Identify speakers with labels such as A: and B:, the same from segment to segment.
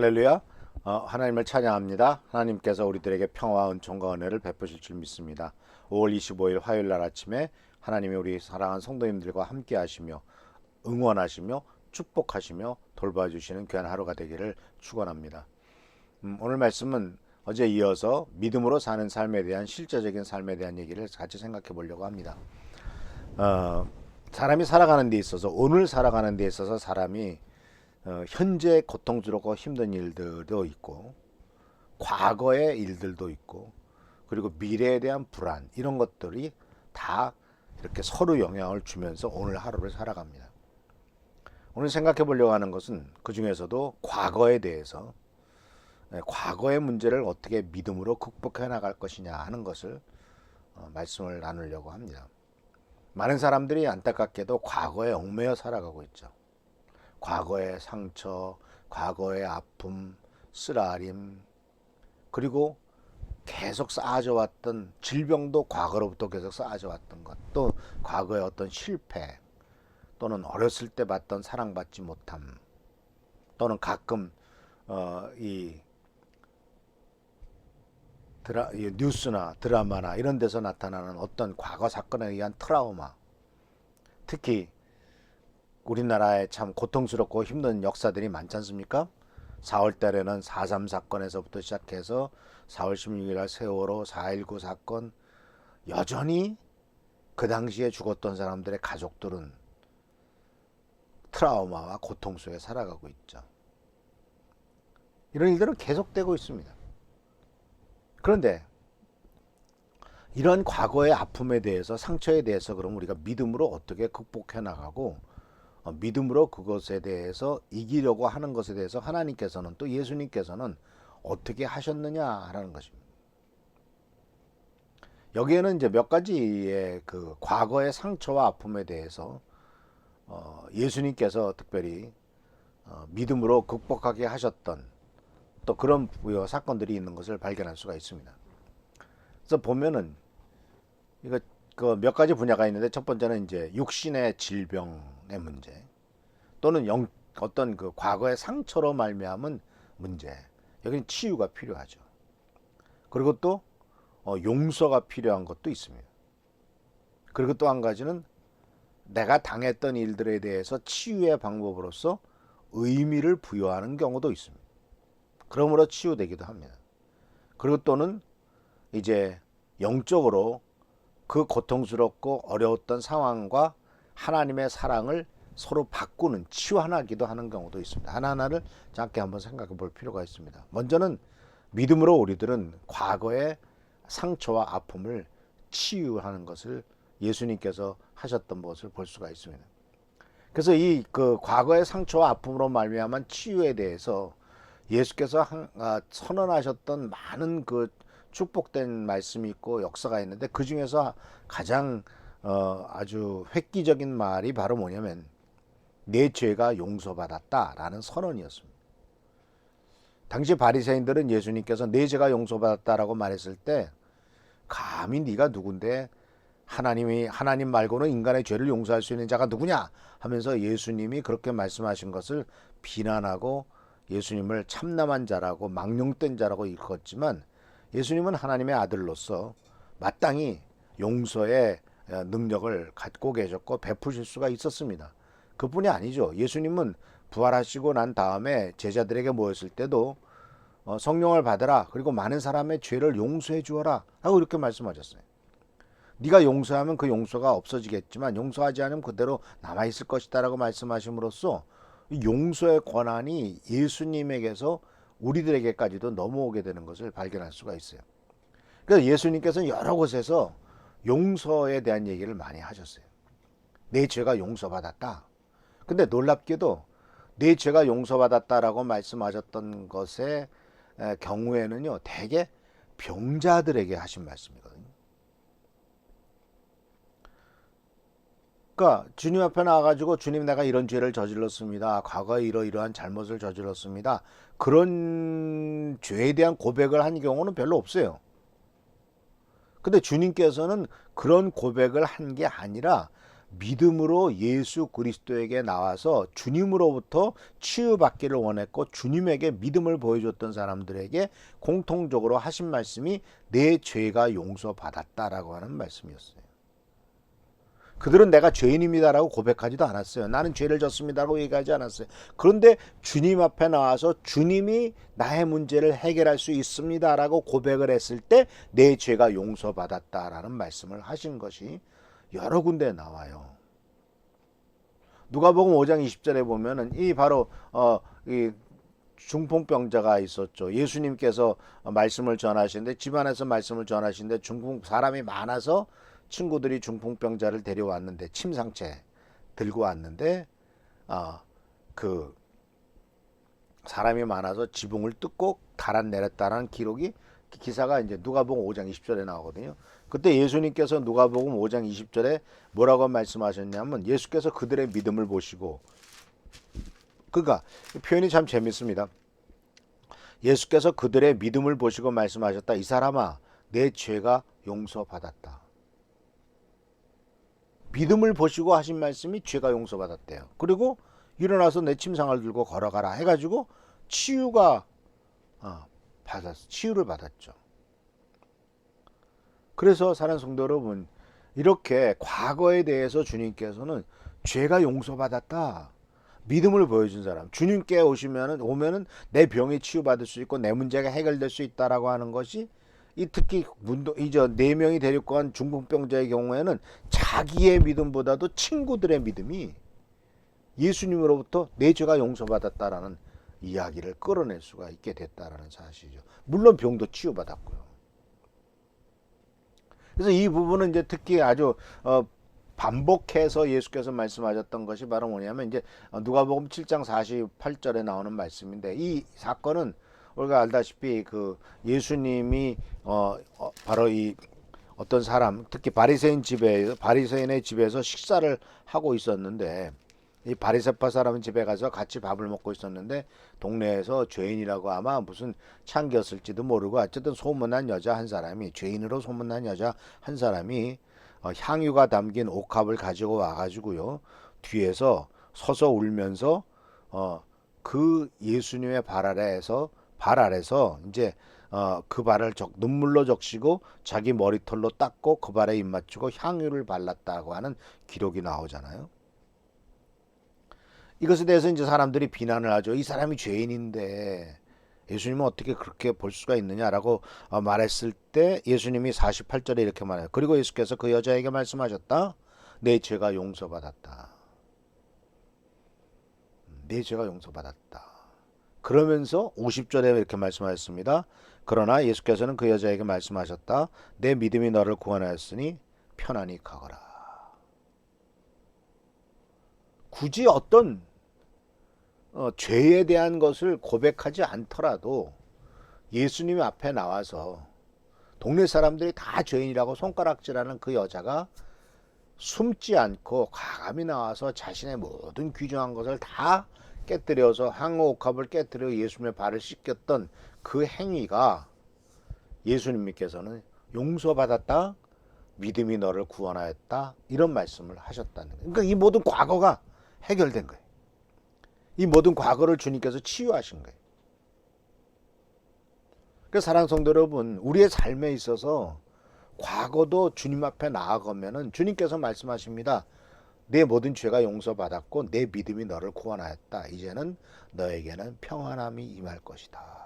A: 할렐루야. 하나님을 찬양합니다. 하나님께서 우리들에게 평화와 은총과 은혜를 베푸실 줄 믿습니다. 5월 25일 화요일 날 아침에 하나님이 우리 사랑하는 성도님들과 함께 하시며 응원하시며 축복하시며 돌봐주시는 귀한 하루가 되기를 축원합니다. 오늘 말씀은 어제 이어서 믿음으로 사는 삶에 대한 실제적인 삶에 대한 얘기를 같이 생각해 보려고 합니다. 사람이 살아가는 데 있어서 오늘 살아가는 데 있어서 사람이 현재 고통스럽고 힘든 일들도 있고 과거의 일들도 있고 그리고 미래에 대한 불안 이런 것들이 다 이렇게 서로 영향을 주면서 오늘 하루를 살아갑니다. 오늘 생각해 보려고 하는 것은 그 중에서도 과거에 대해서 과거의 문제를 어떻게 믿음으로 극복해 나갈 것이냐 하는 것을 말씀을 나누려고 합니다. 많은 사람들이 안타깝게도 과거에 얽매여 살아가고 있죠. 과거의 상처, 과거의 아픔, 쓰라림, 그리고 계속 쌓아져 왔던 질병도 과거로부터 계속 쌓아져 왔던 것, 또 과거의 어떤 실패, 또는 어렸을 때 받던 사랑받지 못함, 또는 가끔 이 뉴스나 드라마나 이런 데서 나타나는 어떤 과거 사건에 의한 트라우마, 특히 우리나라에 참 고통스럽고 힘든 역사들이 많지 않습니까? 4월 달에는 4.3 사건에서부터 시작해서 4월 16일 날 세월호 4.19 사건, 여전히 그 당시에 죽었던 사람들의 가족들은 트라우마와 고통 속에 살아가고 있죠. 이런 일들은 계속되고 있습니다. 그런데 이런 과거의 아픔에 대해서, 상처에 대해서 그럼 우리가 믿음으로 어떻게 극복해 나가고 믿음으로 그것에 대해서 이기려고 하는 것에 대해서 하나님께서는, 또 예수님께서는 어떻게 하셨느냐라는 것입니다. 여기에는 이제 몇 가지의 그 과거의 상처와 아픔에 대해서 예수님께서 특별히 믿음으로 극복하게 하셨던 또 그런 사건들이 있는 것을 발견할 수가 있습니다. 그래서 보면은 이거 그 몇 가지 분야가 있는데, 첫 번째는 이제 육신의 질병의 문제, 또는 어떤 그 과거의 상처로 말미암은 문제. 여기는 치유가 필요하죠. 그리고 또 용서가 필요한 것도 있습니다. 그리고 또 한 가지는 내가 당했던 일들에 대해서 치유의 방법으로서 의미를 부여하는 경우도 있습니다. 그러므로 치유되기도 합니다. 그리고 또는 이제 영적으로 그 고통스럽고 어려웠던 상황과 하나님의 사랑을 서로 바꾸는, 치유하기도 하는 경우도 있습니다. 하나하나를 짧게 한번 생각해 볼 필요가 있습니다. 먼저는 믿음으로 우리들은 과거의 상처와 아픔을 치유하는 것을 예수님께서 하셨던 것을 볼 수가 있습니다. 그래서 이 그 과거의 상처와 아픔으로 말미암은 치유에 대해서 예수께서 선언하셨던 많은 그 축복된 말씀이 있고 역사가 있는데, 그 중에서 가장 아주 획기적인 말이 바로 뭐냐면 내 죄가 용서받았다라는 선언이었습니다. 당시 바리새인들은 예수님께서 내 죄가 용서받았다라고 말했을 때, 감히 네가 누군데 하나님 말고는 인간의 죄를 용서할 수 있는 자가 누구냐 하면서 예수님이 그렇게 말씀하신 것을 비난하고 예수님을 참남한 자라고 망령된 자라고 일컫지만, 예수님은 하나님의 아들로서 마땅히 용서의 능력을 갖고 계셨고 베푸실 수가 있었습니다. 그뿐이 아니죠. 예수님은 부활하시고 난 다음에 제자들에게 모였을 때도 성령을 받으라, 그리고 많은 사람의 죄를 용서해 주어라 하고 이렇게 말씀하셨어요. 네가 용서하면 그 용서가 없어지겠지만 용서하지 않으면 그대로 남아있을 것이다 라고 말씀하심으로써 용서의 권한이 예수님에게서 우리들에게까지도 넘어오게 되는 것을 발견할 수가 있어요. 그래서 예수님께서는 여러 곳에서 용서에 대한 얘기를 많이 하셨어요. 내 죄가 용서받았다. 근데 놀랍게도 내 죄가 용서받았다라고 말씀하셨던 것의 경우에는요, 대개 병자들에게 하신 말씀이거든요. 그러니까 주님 앞에 나와가지고 주님, 내가 이런 죄를 저질렀습니다. 과거에 이러이러한 잘못을 저질렀습니다. 그런 죄에 대한 고백을 한 경우는 별로 없어요. 근데 주님께서는 그런 고백을 한 게 아니라 믿음으로 예수 그리스도에게 나와서 주님으로부터 치유받기를 원했고 주님에게 믿음을 보여줬던 사람들에게 공통적으로 하신 말씀이 내 죄가 용서받았다라고 하는 말씀이었어요. 그들은 내가 죄인입니다라고 고백하지도 않았어요. 나는 죄를 졌습니다라고 얘기하지 않았어요. 그런데 주님 앞에 나와서 주님이 나의 문제를 해결할 수 있습니다라고 고백을 했을 때 내 죄가 용서받았다라는 말씀을 하신 것이 여러 군데에 나와요. 누가복음 5장 20절에 보면은 이 바로 이 중풍병자가 있었죠. 예수님께서 말씀을 전하시는데 집안에서 말씀을 전하시는데 중풍 사람이 많아서 친구들이 중풍병자를 데려왔는데 침상채 들고 왔는데 그 사람이 많아서 지붕을 뜯고 달아내렸다는 기록이 기사가 이제 누가복음 5장 20절에 나오거든요. 그때 예수님께서 누가복음 5장 20절에 뭐라고 말씀하셨냐면 예수께서 그들의 믿음을 보시고 그러니까 표현이 참 재밌습니다. 예수께서 그들의 믿음을 보시고 말씀하셨다. 이 사람아 내 죄가 용서받았다. 믿음을 보시고 하신 말씀이 죄가 용서받았대요. 그리고 일어나서 내 침상을 들고 걸어가라 해가지고 치유가 치유를 받았죠. 그래서 사랑하는 성도 여러분, 이렇게 과거에 대해서 주님께서는 죄가 용서받았다. 믿음을 보여준 사람, 주님께 오면은 내 병이 치유받을 수 있고 내 문제가 해결될 수 있다라고 하는 것이 이 특히 이제 4명이 데리고 간 중풍병자의 경우에는 자기의 믿음보다도 친구들의 믿음이 예수님으로부터 내 죄가 용서받았다라는 이야기를 끌어낼 수가 있게 됐다라는 사실이죠. 물론 병도 치유받았고요. 그래서 이 부분은 이제 특히 아주 반복해서 예수께서 말씀하셨던 것이 바로 뭐냐면 이제 누가복음 7장 48절에 나오는 말씀인데 이 사건은 우리가 알다시피 그 예수님이 바로 이 어떤 사람 특히 바리새인의 집에서 식사를 하고 있었는데 이 바리새파 사람 집에 가서 같이 밥을 먹고 있었는데 동네에서 죄인이라고 아마 무슨 창기였을지도 모르고 어쨌든 소문난 여자 한 사람이 죄인으로 소문난 여자 한 사람이 향유가 담긴 옥합을 가지고 와가지고요 뒤에서 서서 울면서 그 예수님의 발 아래서 이제 그 발을 눈물로 적시고 자기 머리털로 닦고 그 발에 입 맞추고 향유를 발랐다고 하는 기록이 나오잖아요. 이것에 대해서 이제 사람들이 비난을 하죠. 이 사람이 죄인인데 예수님은 어떻게 그렇게 볼 수가 있느냐라고 말했을 때 예수님이 48절에 이렇게 말해요. 그리고 예수께서 그 여자에게 말씀하셨다. 내 죄가 용서받았다. 내 죄가 용서받았다. 그러면서 50절에 이렇게 말씀하셨습니다. 그러나 예수께서는 그 여자에게 말씀하셨다. 내 믿음이 너를 구원하였으니 편안히 가거라. 굳이 어떤 죄에 대한 것을 고백하지 않더라도 예수님 앞에 나와서 동네 사람들이 다 죄인이라고 손가락질하는 그 여자가 숨지 않고 과감히 나와서 자신의 모든 귀중한 것을 다 깨뜨려서 항옥합을 깨뜨려 예수님의 발을 씻겼던 그 행위가 예수님께서는 용서받았다, 믿음이 너를 구원하였다 이런 말씀을 하셨다는 거예요. 그러니까 이 모든 과거가 해결된 거예요. 이 모든 과거를 주님께서 치유하신 거예요. 그래서 사랑하는 성도 여러분, 우리의 삶에 있어서 과거도 주님 앞에 나아가면은 주님께서 말씀하십니다. 내 모든 죄가 용서받았고 내 믿음이 너를 구원하였다. 이제는 너에게는 평안함이 임할 것이다.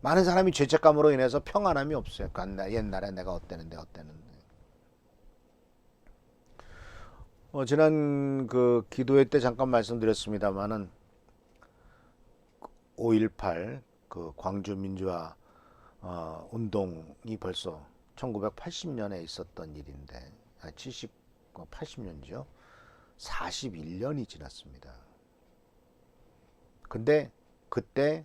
A: 많은 사람이 죄책감으로 인해서 평안함이 없어요. 옛날에 내가 어땠는데. 지난 그 기도회 때 잠깐 말씀드렸습니다만은 5.18 그 광주 민주화 운동이 벌써 1980년에 있었던 일인데 80년이죠. 41년이 지났습니다. 근데 그때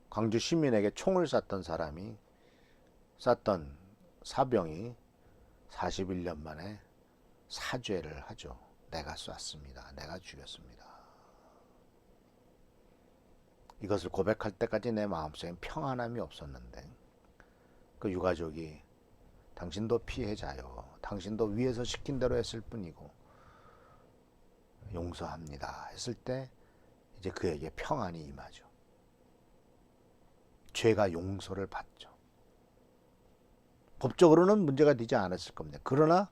A: 광주 시민에게 총을 쐈던 사병이 41년 만에 사죄를 하죠. 내가 쐈습니다. 내가 죽였습니다. 이것을 고백할 때까지 내 마음속에 평안함이 없었는데 그 유가족이 당신도 피해자요. 당신도 위에서 시킨 대로 했을 뿐이고 용서합니다 했을 때 이제 그에게 평안이 임하죠. 죄가 용서를 받죠. 법적으로는 문제가 되지 않았을 겁니다. 그러나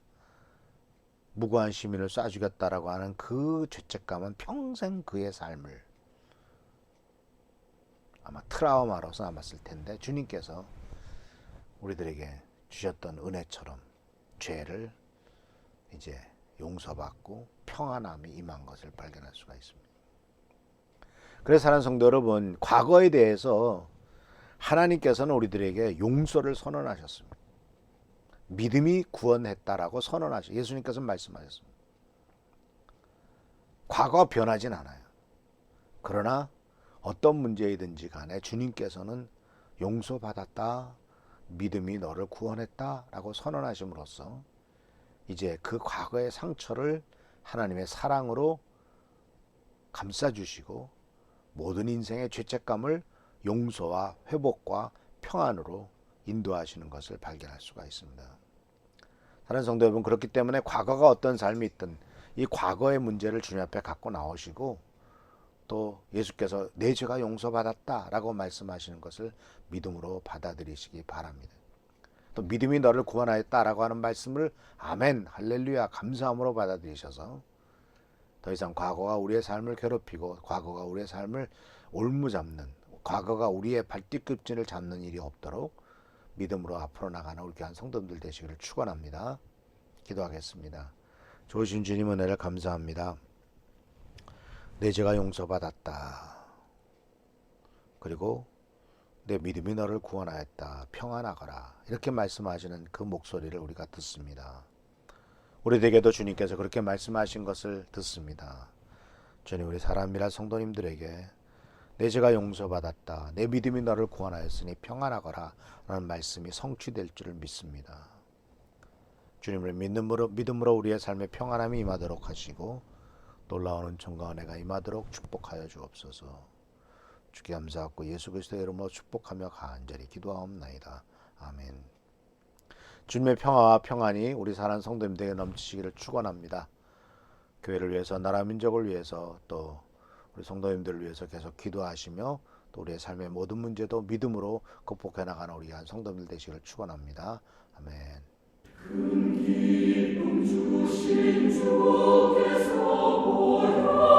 A: 무고한 시민을 쏴 죽였다라고 하는 그 죄책감은 평생 그의 삶을 아마 트라우마로서 남았을 텐데, 주님께서 우리들에게 주셨던 은혜처럼 죄를 이제 용서받고 평안함이 임한 것을 발견할 수가 있습니다. 그래서 사랑하는 성도 여러분, 과거에 대해서 하나님께서는 우리들에게 용서를 선언하셨습니다. 믿음이 구원했다라고 선언하셨어요. 예수님께서 말씀하셨습니다. 과거가 변하진 않아요. 그러나 어떤 문제이든지 간에 주님께서는 용서받았다, 믿음이 너를 구원했다라고 선언하심으로써 이제 그 과거의 상처를 하나님의 사랑으로 감싸주시고 모든 인생의 죄책감을 용서와 회복과 평안으로 인도하시는 것을 발견할 수가 있습니다. 다른 성도 여러분, 그렇기 때문에 과거가 어떤 삶이 있든 이 과거의 문제를 주님 앞에 갖고 나오시고 또 예수께서 내 죄가 용서받았다라고 말씀하시는 것을 믿음으로 받아들이시기 바랍니다. 또 믿음이 너를 구원하였다라고 하는 말씀을 아멘, 할렐루야, 감사함으로 받아들이셔서 더 이상 과거가 우리의 삶을 괴롭히고 과거가 우리의 삶을 올무잡는, 과거가 우리의 발뒤꿈치를 잡는 일이 없도록 믿음으로 앞으로 나가는 우리 교한 성도들 되시기를 축원합니다. 기도하겠습니다. 좋으신 주님 은혜를 감사합니다. 내 죄가 용서받았다. 그리고 내 믿음이 너를 구원하였다. 평안하거라. 이렇게 말씀하시는 그 목소리를 우리가 듣습니다. 우리에게도 주님께서 그렇게 말씀하신 것을 듣습니다. 주님, 우리 사람이라 성도님들에게 내 죄가 용서받았다, 내 믿음이 너를 구원하였으니 평안하거라 라는 말씀이 성취될 줄을 믿습니다. 주님을 믿음으로 우리의 삶에 평안함이 임하도록 하시고 놀라운 은총과 은혜가 임하도록 축복하여 주옵소서. 주께 감사하고 예수 그리스도의 이름으로 축복하며 간절히 기도하옵나이다. 아멘. 주님의 평화와 평안이 우리 사랑하는 성도님들에게 넘치시기를 축원합니다. 교회를 위해서, 나라 민족을 위해서, 또 우리 성도님들을 위해서 계속 기도하시며 또 우리의 삶의 모든 문제도 믿음으로 극복해 나가는 우리 한 성도님들 되시기를 축원합니다. 아멘. 큰 기쁨 주신 주께서 보여